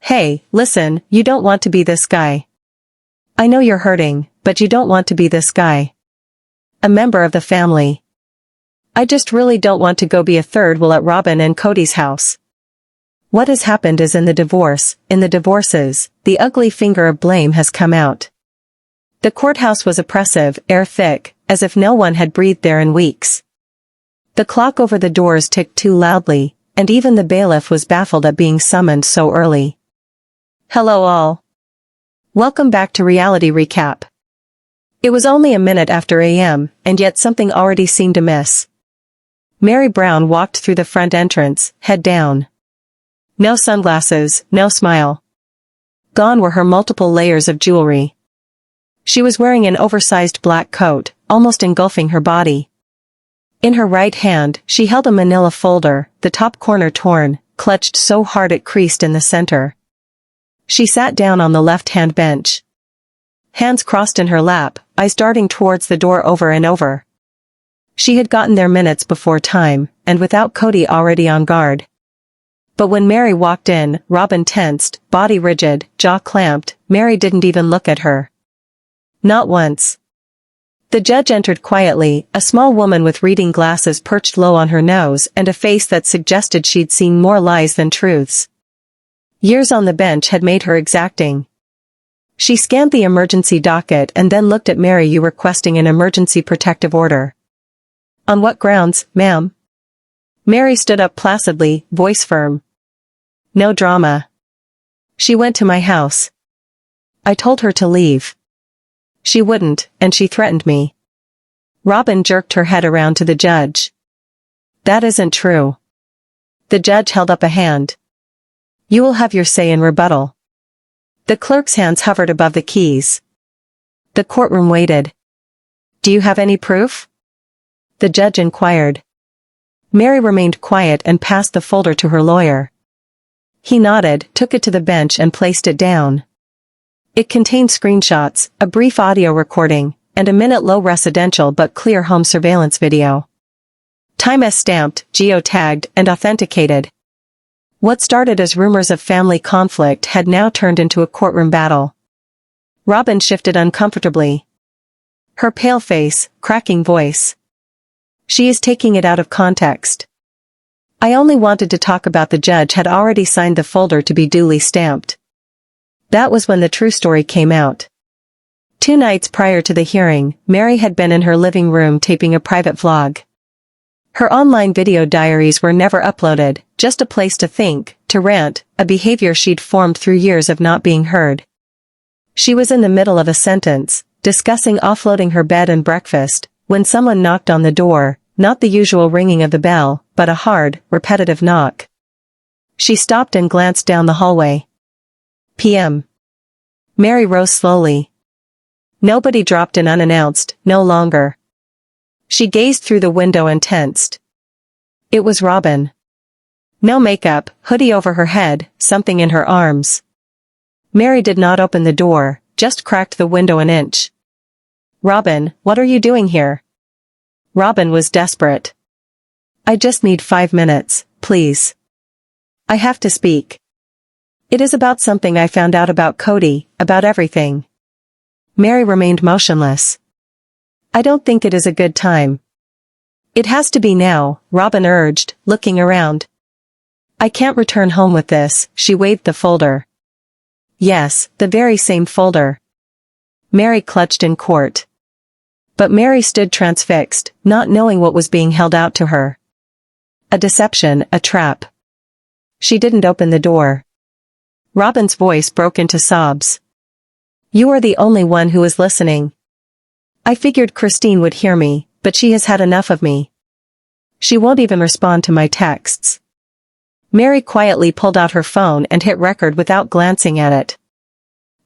Hey, listen, you don't want to be this guy. I know you're hurting, but you don't want to be this guy. A member of the family. I just really don't want to go be a third wheel at Robyn and Kody's house. What has happened is in the divorces, the ugly finger of blame has come out. The courthouse was oppressive, air thick, as if no one had breathed there in weeks. The clock over the doors ticked too loudly, and even the bailiff was baffled at being summoned so early. Hello all. Welcome back to Reality Recap. It was only a minute after AM, and yet something already seemed amiss. Meri Brown walked through the front entrance, head down. No sunglasses, no smile. Gone were her multiple layers of jewelry. She was wearing an oversized black coat, almost engulfing her body. In her right hand, she held a manila folder, the top corner torn, clutched so hard it creased in the center. She sat down on the left-hand bench. Hands crossed in her lap, eyes darting towards the door over and over. She had gotten there minutes before time, and without Kody already on guard. But when Meri walked in, Robyn tensed, body rigid, jaw clamped. Meri didn't even look at her. Not once. The judge entered quietly, a small woman with reading glasses perched low on her nose and a face that suggested she'd seen more lies than truths. Years on the bench had made her exacting. She scanned the emergency docket and then looked at Meri. You requesting an emergency protective order. On what grounds, ma'am? Meri stood up placidly, voice firm. No drama. She went to my house. I told her to leave. She wouldn't, and she threatened me. Robyn jerked her head around to the judge. That isn't true. The judge held up a hand. You will have your say in rebuttal. The clerk's hands hovered above the keys. The courtroom waited. Do you have any proof? The judge inquired. Meri remained quiet and passed the folder to her lawyer. He nodded, took it to the bench and placed it down. It contained screenshots, a brief audio recording, and a minute-low residential but clear home surveillance video. Time as stamped, geotagged, and authenticated. What started as rumors of family conflict had now turned into a courtroom battle. Robyn shifted uncomfortably. Her pale face, cracking voice. She is taking it out of context. I only wanted to talk about the judge had already signed the folder to be duly stamped. That was when the true story came out. 2 nights prior to the hearing, Meri had been in her living room taping a private vlog. Her online video diaries were never uploaded, just a place to think, to rant, a behavior she'd formed through years of not being heard. She was in the middle of a sentence, discussing offloading her bed and breakfast, when someone knocked on the door, not the usual ringing of the bell, but a hard, repetitive knock. She stopped and glanced down the hallway. PM. Meri rose slowly. Nobody dropped in unannounced, no longer. She gazed through the window and tensed. It was Robyn. No makeup, hoodie over her head, something in her arms. Meri did not open the door, just cracked the window an inch. Robyn, what are you doing here? Robyn was desperate. I just need 5 minutes, please. I have to speak. It is about something I found out about Kody, about everything. Meri remained motionless. I don't think it is a good time. It has to be now, Robyn urged, looking around. I can't return home with this, she waved the folder. Yes, the very same folder. Meri clutched in court. But Meri stood transfixed, not knowing what was being held out to her. A deception, a trap. She didn't open the door. Robyn's voice broke into sobs. You are the only one who is listening. I figured Christine would hear me, but she has had enough of me. She won't even respond to my texts. Meri quietly pulled out her phone and hit record without glancing at it.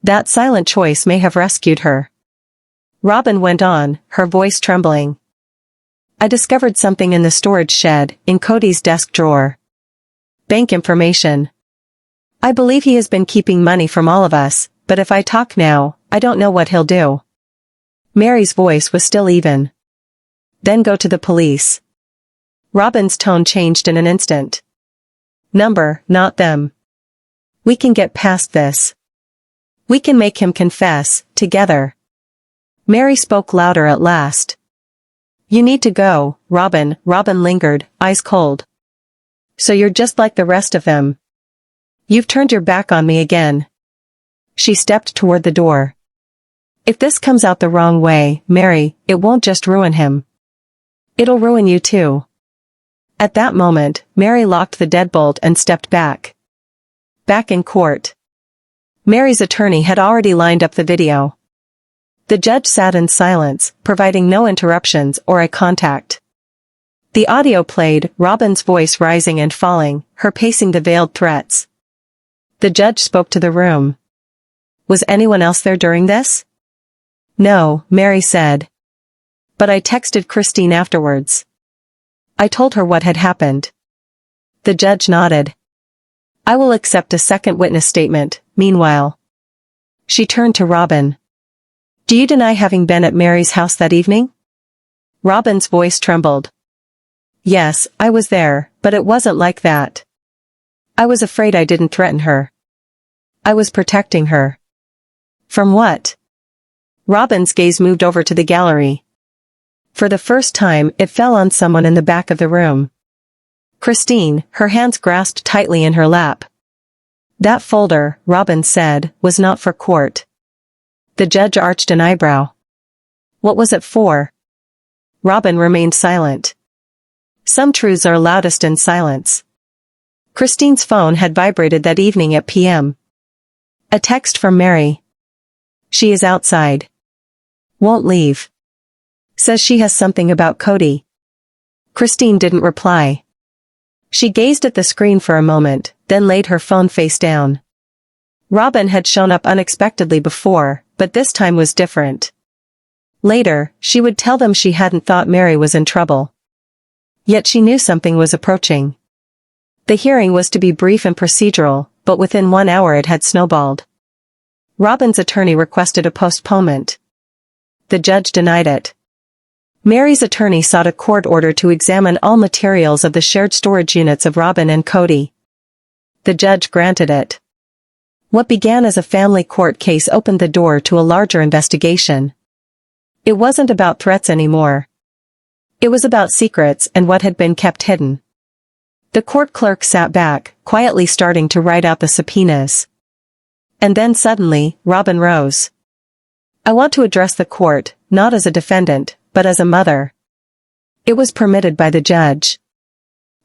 That silent choice may have rescued her. Robyn went on, her voice trembling. I discovered something in the storage shed, in Kody's desk drawer. Bank information. I believe he has been keeping money from all of us, but if I talk now, I don't know what he'll do. Meri's voice was still even. Then go to the police. Robyn's tone changed in an instant. Number, not them. We can get past this. We can make him confess, together. Meri spoke louder at last. You need to go, Robyn. Robyn lingered, eyes cold. So you're just like the rest of them. You've turned your back on me again. She stepped toward the door. If this comes out the wrong way, Meri, it won't just ruin him. It'll ruin you too. At that moment, Meri locked the deadbolt and stepped back. Back in court. Meri's attorney had already lined up the video. The judge sat in silence, providing no interruptions or eye contact. The audio played, Robyn's voice rising and falling, her pacing the veiled threats. The judge spoke to the room. Was anyone else there during this? No, Meri said. But I texted Christine afterwards. I told her what had happened. The judge nodded. I will accept a second witness statement, meanwhile. She turned to Robyn. Do you deny having been at Meri's house that evening? Robyn's voice trembled. Yes, I was there, but it wasn't like that. I was afraid I didn't threaten her. I was protecting her. From what? Robyn's gaze moved over to the gallery. For the first time, it fell on someone in the back of the room. Christine, her hands grasped tightly in her lap. That folder, Robyn said, was not for court. The judge arched an eyebrow. What was it for? Robyn remained silent. Some truths are loudest in silence. Christine's phone had vibrated that evening at p.m. A text from Meri. She is outside. Won't leave. Says she has something about Kody. Christine didn't reply. She gazed at the screen for a moment, then laid her phone face down. Robyn had shown up unexpectedly before, but this time was different. Later, she would tell them she hadn't thought Meri was in trouble. Yet she knew something was approaching. The hearing was to be brief and procedural, but within 1 hour it had snowballed. Robyn's attorney requested a postponement. The judge denied it. Meri's attorney sought a court order to examine all materials of the shared storage units of Robyn and Kody. The judge granted it. What began as a family court case opened the door to a larger investigation. It wasn't about threats anymore. It was about secrets and what had been kept hidden. The court clerk sat back, quietly starting to write out the subpoenas. And then suddenly, Robyn rose. I want to address the court, not as a defendant, but as a mother. It was permitted by the judge.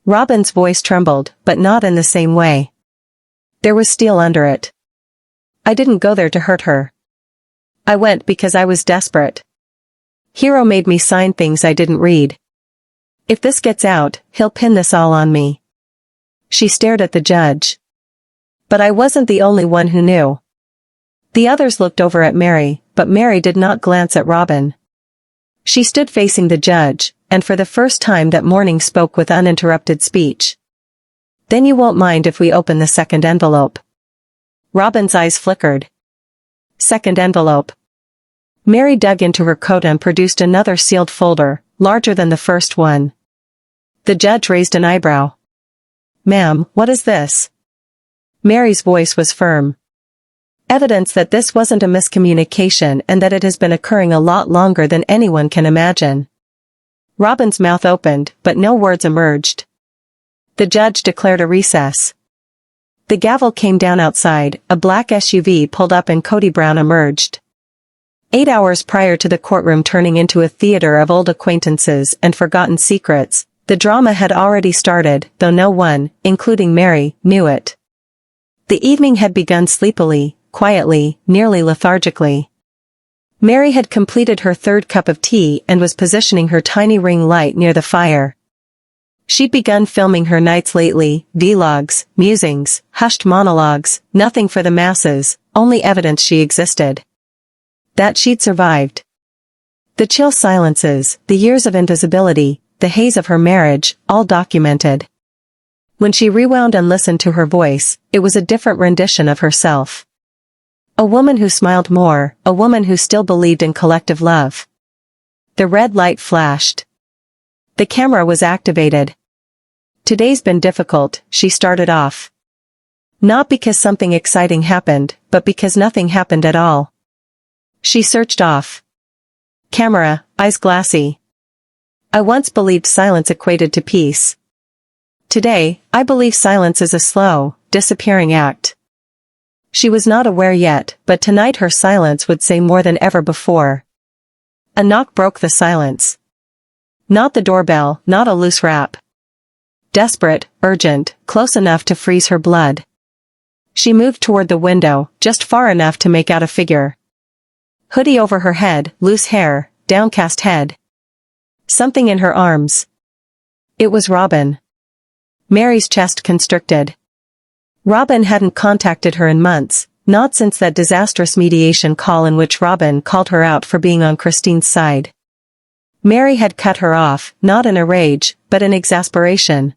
Robyn's voice trembled, but not in the same way. There was steel under it. I didn't go there to hurt her. I went because I was desperate. Hero made me sign things I didn't read. If this gets out, he'll pin this all on me. She stared at the judge. But I wasn't the only one who knew. The others looked over at Meri, but Meri did not glance at Robyn. She stood facing the judge, and for the first time that morning spoke with uninterrupted speech. Then you won't mind if we open the second envelope. Robyn's eyes flickered. Second envelope. Meri dug into her coat and produced another sealed folder, larger than the first one. The judge raised an eyebrow. Ma'am, what is this? Meri's voice was firm. Evidence that this wasn't a miscommunication and that it has been occurring a lot longer than anyone can imagine. Robyn's mouth opened, but no words emerged. The judge declared a recess. The gavel came down outside, a black SUV pulled up and Kody Brown emerged. 8 hours prior to the courtroom turning into a theater of old acquaintances and forgotten secrets, the drama had already started, though no one, including Meri, knew it. The evening had begun sleepily, quietly, nearly lethargically. Meri had completed her third cup of tea and was positioning her tiny ring light near the fire. She'd begun filming her nights lately, vlogs, musings, hushed monologues, nothing for the masses, only evidence she existed. That she'd survived. The chill silences, the years of invisibility, the haze of her marriage, all documented. When she rewound and listened to her voice, it was a different rendition of herself. A woman who smiled more, a woman who still believed in collective love. The red light flashed. The camera was activated. Today's been difficult, she started off. Not because something exciting happened, but because nothing happened at all. She searched off. Camera, eyes glassy. I once believed silence equated to peace. Today, I believe silence is a slow, disappearing act. She was not aware yet, but tonight her silence would say more than ever before. A knock broke the silence. Not the doorbell, not a loose rap. Desperate, urgent, close enough to freeze her blood. She moved toward the window, just far enough to make out a figure. Hoodie over her head, loose hair, downcast head. Something in her arms. It was Robyn. Meri's chest constricted. Robyn hadn't contacted her in months, not since that disastrous mediation call in which Robyn called her out for being on Christine's side. Meri had cut her off, not in a rage, but in exasperation.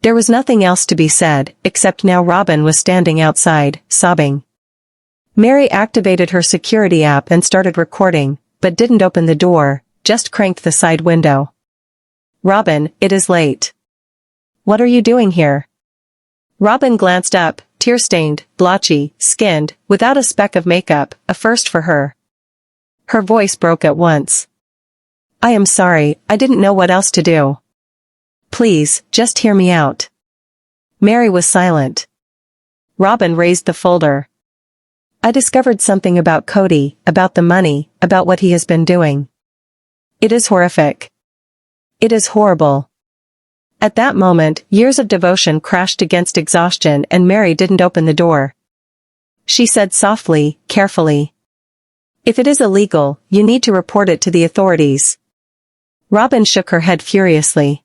There was nothing else to be said, except now Robyn was standing outside, sobbing. Meri activated her security app and started recording, but didn't open the door, just cranked the side window. Robyn, it is late. What are you doing here? Robyn glanced up, tear-stained, blotchy, skinned, without a speck of makeup, a first for her. Her voice broke at once. I am sorry, I didn't know what else to do. Please, just hear me out. Meri was silent. Robyn raised the folder. I discovered something about Kody, about the money, about what he has been doing. It is horrific. It is horrible. At that moment, years of devotion crashed against exhaustion and Meri didn't open the door. She said softly, carefully. If it is illegal, you need to report it to the authorities. Robyn shook her head furiously.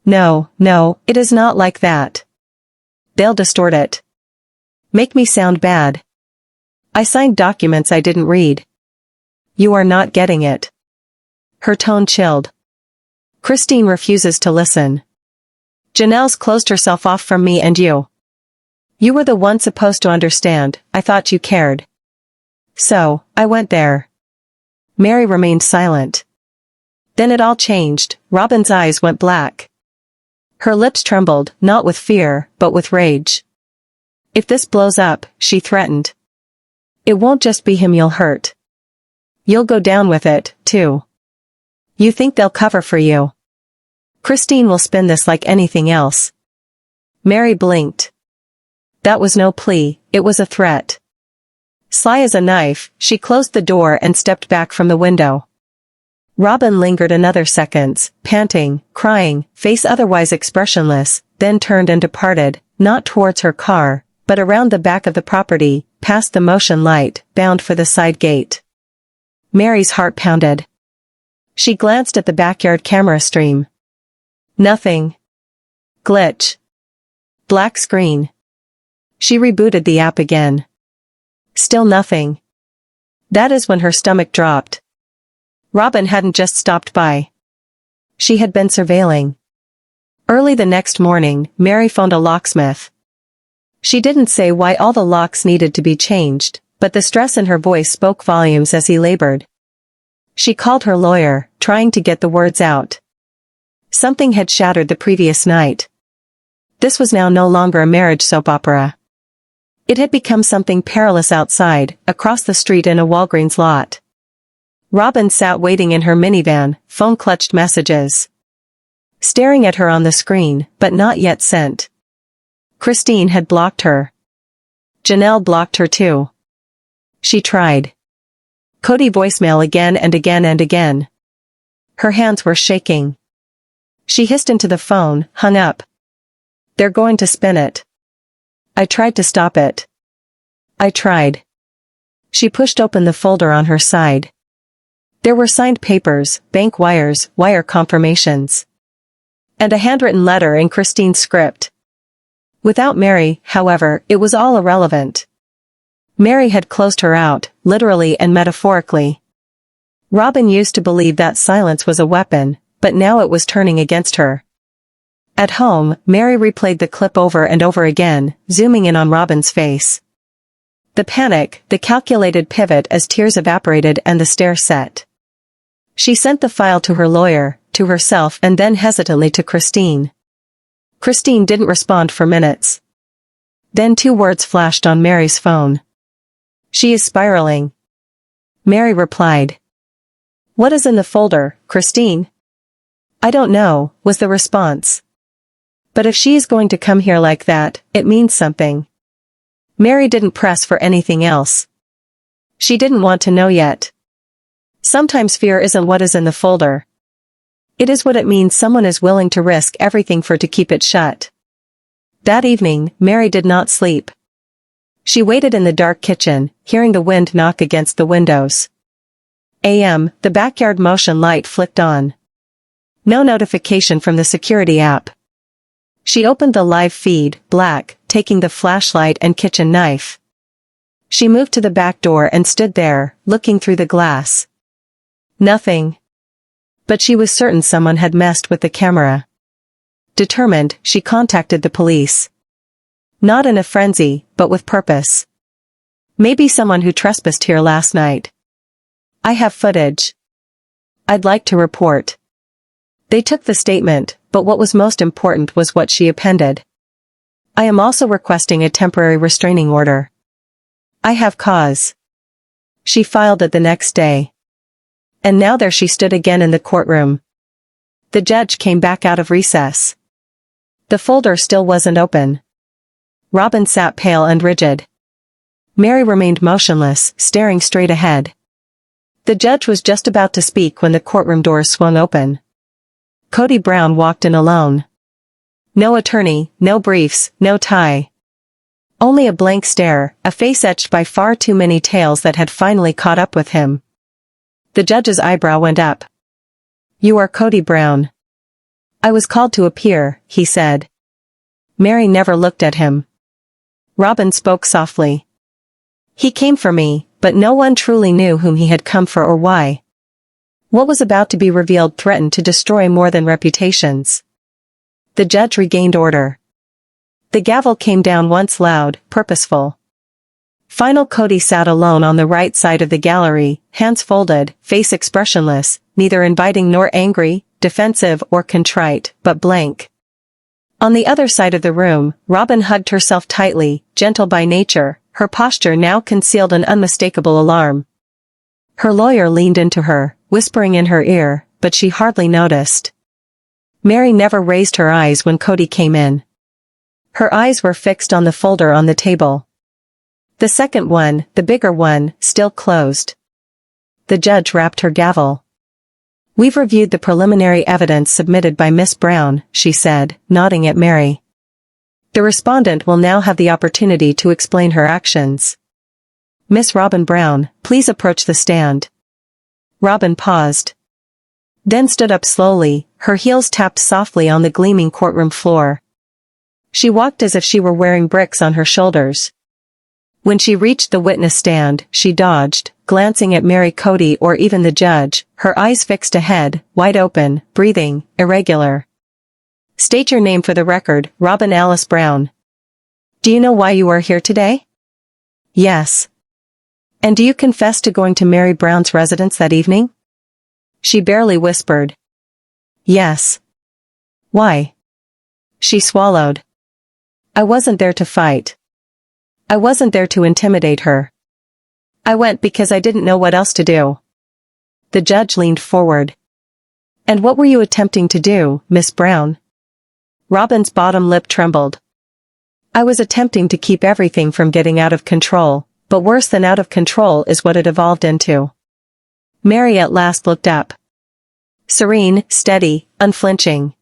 No, it is not like that. They'll distort it. Make me sound bad. I signed documents I didn't read. You are not getting it. Her tone chilled. Christine refuses to listen. Janelle's closed herself off from me and you. You were the one supposed to understand, I thought you cared. So, I went there. Meri remained silent. Then it all changed, Robyn's eyes went black. Her lips trembled, not with fear, but with rage. If this blows up, she threatened. It won't just be him you'll hurt. You'll go down with it, too. You think they'll cover for you? Christine will spin this like anything else. Meri blinked. That was no plea, it was a threat. Sly as a knife, she closed the door and stepped back from the window. Robyn lingered another seconds, panting, crying, face otherwise expressionless, then turned and departed, not towards her car, but around the back of the property, past the motion light, bound for the side gate. Meri's heart pounded. She glanced at the backyard camera stream. Nothing. Glitch. Black screen. She rebooted the app again. Still nothing. That is when her stomach dropped. Robyn hadn't just stopped by. She had been surveilling. Early the next morning, Meri phoned a locksmith. She didn't say why all the locks needed to be changed, but the stress in her voice spoke volumes as he labored. She called her lawyer, trying to get the words out. Something had shattered the previous night. This was now no longer a marriage soap opera. It had become something perilous outside, across the street in a Walgreens lot. Robyn sat waiting in her minivan, phone-clutched messages. Staring at her on the screen, but not yet sent. Christine had blocked her. Janelle blocked her too. She tried. Kody voicemail again and again and again. Her hands were shaking. She hissed into the phone, hung up. They're going to spin it. I tried to stop it. I tried. She pushed open the folder on her side. There were signed papers, bank wires, wire confirmations. And a handwritten letter in Christine's script. Without Meri, however, it was all irrelevant. Meri had closed her out, literally and metaphorically. Robyn used to believe that silence was a weapon, but now it was turning against her. At home, Meri replayed the clip over and over again, zooming in on Robyn's face. The panic, the calculated pivot as tears evaporated and the stare set. She sent the file to her lawyer, to herself and then hesitantly to Christine. Christine didn't respond for minutes. Then 2 words flashed on Meri's phone. She is spiraling. Meri replied. What is in the folder, Christine? I don't know, was the response. But if she is going to come here like that, it means something. Meri didn't press for anything else. She didn't want to know yet. Sometimes fear isn't what is in the folder. It is what it means someone is willing to risk everything for to keep it shut. That evening, Meri did not sleep. She waited in the dark kitchen, hearing the wind knock against the windows. The backyard motion light flicked on. No notification from the security app. She opened the live feed, black, taking the flashlight and kitchen knife. She moved to the back door and stood there, looking through the glass. Nothing. But she was certain someone had messed with the camera. Determined, she contacted the police. Not in a frenzy, but with purpose. Maybe someone who trespassed here last night. I have footage. I'd like to report. They took the statement, but what was most important was what she appended. I am also requesting a temporary restraining order. I have cause. She filed it the next day. And now there she stood again in the courtroom. The judge came back out of recess. The folder still wasn't open. Robyn sat pale and rigid. Meri remained motionless, staring straight ahead. The judge was just about to speak when the courtroom doors swung open. Kody Brown walked in alone. No attorney, no briefs, no tie. Only a blank stare, a face etched by far too many tales that had finally caught up with him. The judge's eyebrow went up. You are Kody Brown. I was called to appear, he said. Meri never looked at him. Robyn spoke softly. He came for me, but no one truly knew whom he had come for or why. What was about to be revealed threatened to destroy more than reputations. The judge regained order. The gavel came down once loud, purposeful. Final Kody sat alone on the right side of the gallery, hands folded, face expressionless, neither inviting nor angry, defensive or contrite, but blank. On the other side of the room, Robyn hugged herself tightly, gentle by nature, her posture now concealed an unmistakable alarm. Her lawyer leaned into her, whispering in her ear, but she hardly noticed. Meri never raised her eyes when Kody came in. Her eyes were fixed on the folder on the table. The second one, the bigger one, still closed. The judge rapped her gavel. We've reviewed the preliminary evidence submitted by Miss Brown, she said, nodding at Meri. The respondent will now have the opportunity to explain her actions. Miss Robyn Brown, please approach the stand. Robyn paused. Then stood up slowly, her heels tapped softly on the gleaming courtroom floor. She walked as if she were wearing bricks on her shoulders. When she reached the witness stand, she dodged, glancing at Meri, Kody or even the judge, her eyes fixed ahead, wide open, breathing, irregular. State your name for the record, Robyn Alice Brown. Do you know why you are here today? Yes. And do you confess to going to Meri Brown's residence that evening? She barely whispered. Yes. Why? She swallowed. I wasn't there to fight. I wasn't there to intimidate her. I went because I didn't know what else to do. The judge leaned forward. And what were you attempting to do, Miss Brown? Robyn's bottom lip trembled. I was attempting to keep everything from getting out of control, but worse than out of control is what it evolved into. Meri at last looked up. Serene, steady, unflinching.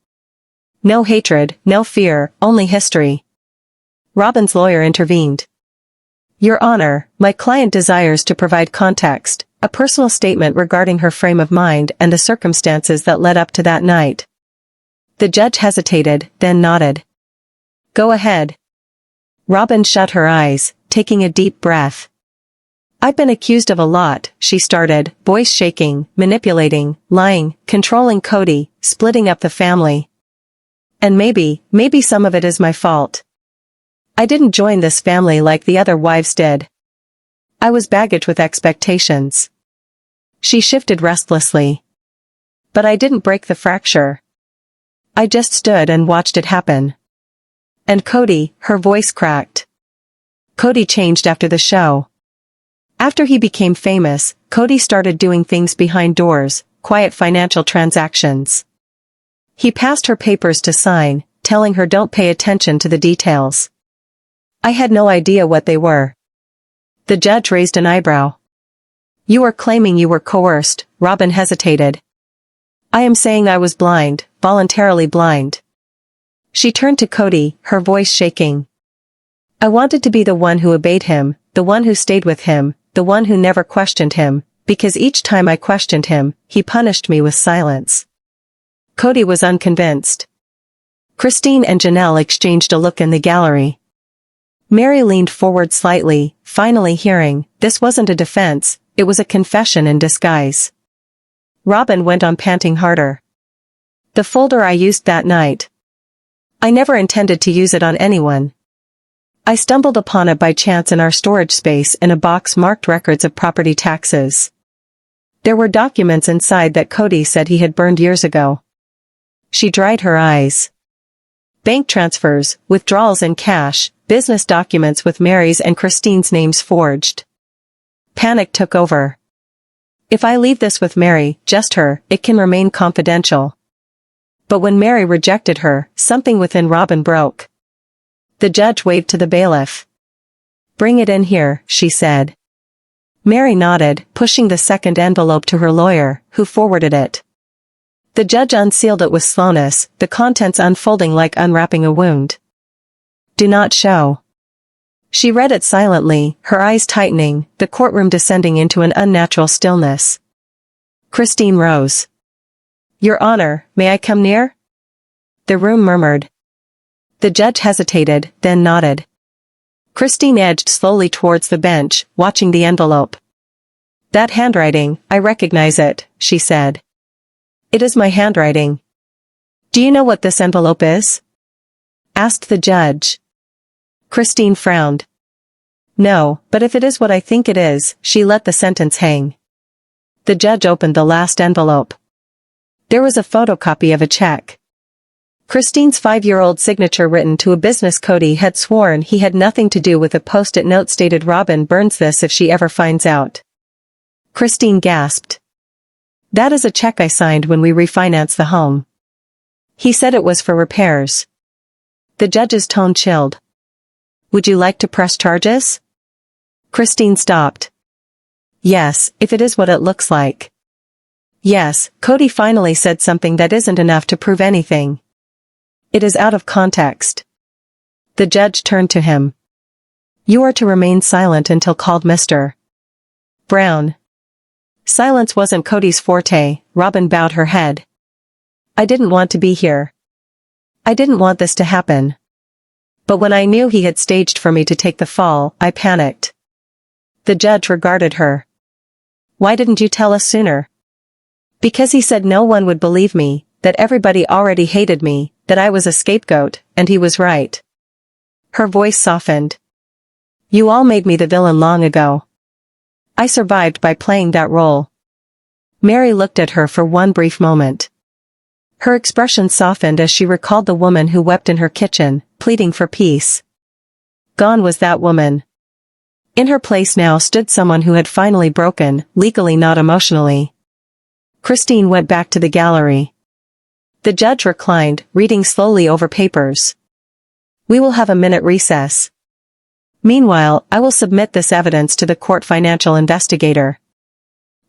No hatred, no fear, only history. Robyn's lawyer intervened. Your Honor, my client desires to provide context, a personal statement regarding her frame of mind and the circumstances that led up to that night. The judge hesitated, then nodded. Go ahead. Robyn shut her eyes, taking a deep breath. I've been accused of a lot, she started, voice shaking, manipulating, lying, controlling Kody, splitting up the family. And maybe some of it is my fault. I didn't join this family like the other wives did. I was baggage with expectations. She shifted restlessly. But I didn't break the fracture. I just stood and watched it happen. And Kody, her voice cracked, Kody changed after the show. After he became famous, Kody started doing things behind doors, quiet financial transactions. He passed her papers to sign, telling her don't pay attention to the details. I had no idea what they were. The judge raised an eyebrow. You are claiming you were coerced, Robyn hesitated. I am saying I was blind, voluntarily blind. She turned to Kody, her voice shaking. I wanted to be the one who obeyed him, the one who stayed with him, the one who never questioned him, because each time I questioned him, he punished me with silence. Kody was unconvinced. Christine and Janelle exchanged a look in the gallery. Meri leaned forward slightly, finally hearing, this wasn't a defense, it was a confession in disguise. Robyn went on panting harder. The folder I used that night. I never intended to use it on anyone. I stumbled upon it by chance in our storage space in a box marked records of property taxes. There were documents inside that Kody said he had burned years ago. She dried her eyes. Bank transfers, withdrawals in cash, business documents with Meri's and Christine's names forged. Panic took over. If I leave this with Meri, just her, it can remain confidential. But when Meri rejected her, something within Robyn broke. The judge waved to the bailiff. Bring it in here, she said. Meri nodded, pushing the second envelope to her lawyer, who forwarded it. The judge unsealed it with slowness, the contents unfolding like unwrapping a wound. Do not show. She read it silently, her eyes tightening, the courtroom descending into an unnatural stillness. Christine rose. Your Honor, may I come near? The room murmured. The judge hesitated, then nodded. Christine edged slowly towards the bench, watching the envelope. That handwriting, I recognize it, she said. It is my handwriting. Do you know what this envelope is? Asked the judge. Christine frowned. No, but if it is what I think it is, she let the sentence hang. The judge opened the last envelope. There was a photocopy of a check. Christine's 5-year-old signature written to a business Kody had sworn he had nothing to do with. A post-it note stated Robyn burns this if she ever finds out. Christine gasped. That is a check I signed when we refinanced the home. He said it was for repairs. The judge's tone chilled. Would you like to press charges? Christine stopped. Yes, if it is what it looks like. Yes, Kody finally said something that isn't enough to prove anything. It is out of context. The judge turned to him. You are to remain silent until called Mr. Brown. Silence wasn't Kody's forte, Robyn bowed her head. I didn't want to be here. I didn't want this to happen. But when I knew he had staged for me to take the fall, I panicked. The judge regarded her. Why didn't you tell us sooner? Because he said no one would believe me, that everybody already hated me, that I was a scapegoat, and he was right. Her voice softened. You all made me the villain long ago. I survived by playing that role. Meri looked at her for one brief moment. Her expression softened as she recalled the woman who wept in her kitchen, pleading for peace. Gone was that woman. In her place now stood someone who had finally broken, legally not emotionally. Christine went back to the gallery. The judge reclined, reading slowly over papers. We will have a minute recess. Meanwhile, I will submit this evidence to the court financial investigator.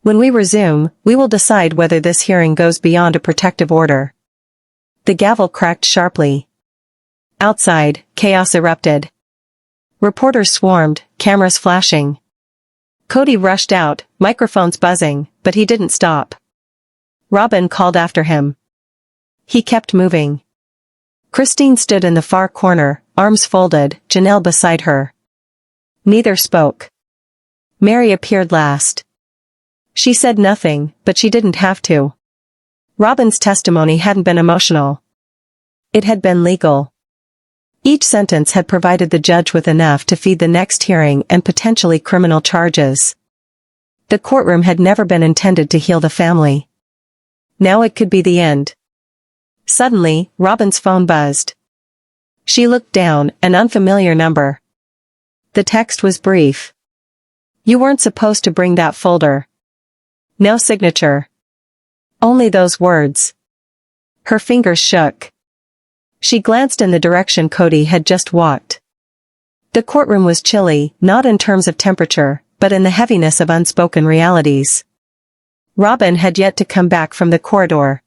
When we resume, we will decide whether this hearing goes beyond a protective order. The gavel cracked sharply. Outside, chaos erupted. Reporters swarmed, cameras flashing. Kody rushed out, microphones buzzing, but he didn't stop. Robyn called after him. He kept moving. Christine stood in the far corner, arms folded, Janelle beside her. Neither spoke. Meri appeared last. She said nothing, but she didn't have to. Robyn's testimony hadn't been emotional. It had been legal. Each sentence had provided the judge with enough to feed the next hearing and potentially criminal charges. The courtroom had never been intended to heal the family. Now it could be the end. Suddenly, Robyn's phone buzzed. She looked down, an unfamiliar number. The text was brief. You weren't supposed to bring that folder. No signature. Only those words. Her fingers shook. She glanced in the direction Kody had just walked. The courtroom was chilly, not in terms of temperature, but in the heaviness of unspoken realities. Robyn had yet to come back from the corridor.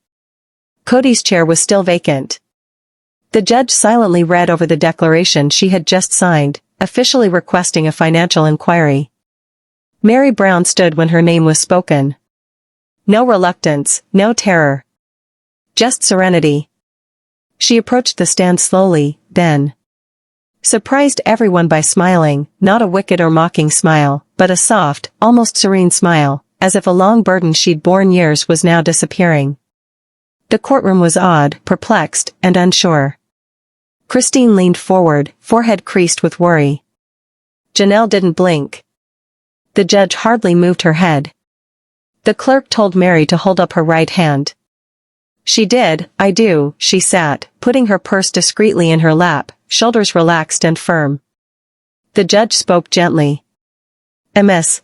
Kody's chair was still vacant. The judge silently read over the declaration she had just signed, officially requesting a financial inquiry. Meri Brown stood when her name was spoken. No reluctance, no terror. Just serenity. She approached the stand slowly, then surprised everyone by smiling, not a wicked or mocking smile, but a soft, almost serene smile, as if a long burden she'd borne years was now disappearing. The courtroom was awed, perplexed, and unsure. Christine leaned forward, forehead creased with worry. Janelle didn't blink. The judge hardly moved her head. The clerk told Meri to hold up her right hand. She did. I do, she sat, putting her purse discreetly in her lap, shoulders relaxed and firm. The judge spoke gently. Ms.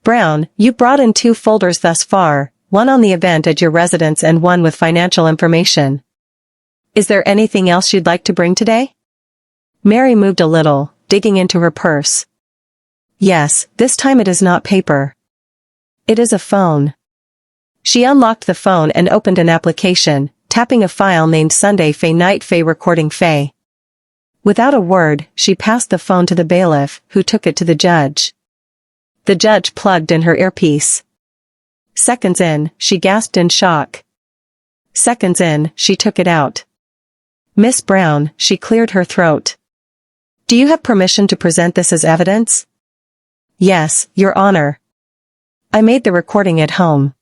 Brown, you brought in 2 folders thus far, one on the event at your residence and one with financial information. Is there anything else you'd like to bring today? Meri moved a little, digging into her purse. Yes, this time it is not paper. It is a phone. She unlocked the phone and opened an application, tapping a file named Sunday Faye Night Faye Recording Faye. Without a word, she passed the phone to the bailiff, who took it to the judge. The judge plugged in her earpiece. Seconds in, she gasped in shock. Seconds in, she took it out. Miss Brown, she cleared her throat. Do you have permission to present this as evidence? Yes, Your Honor. I made the recording at home.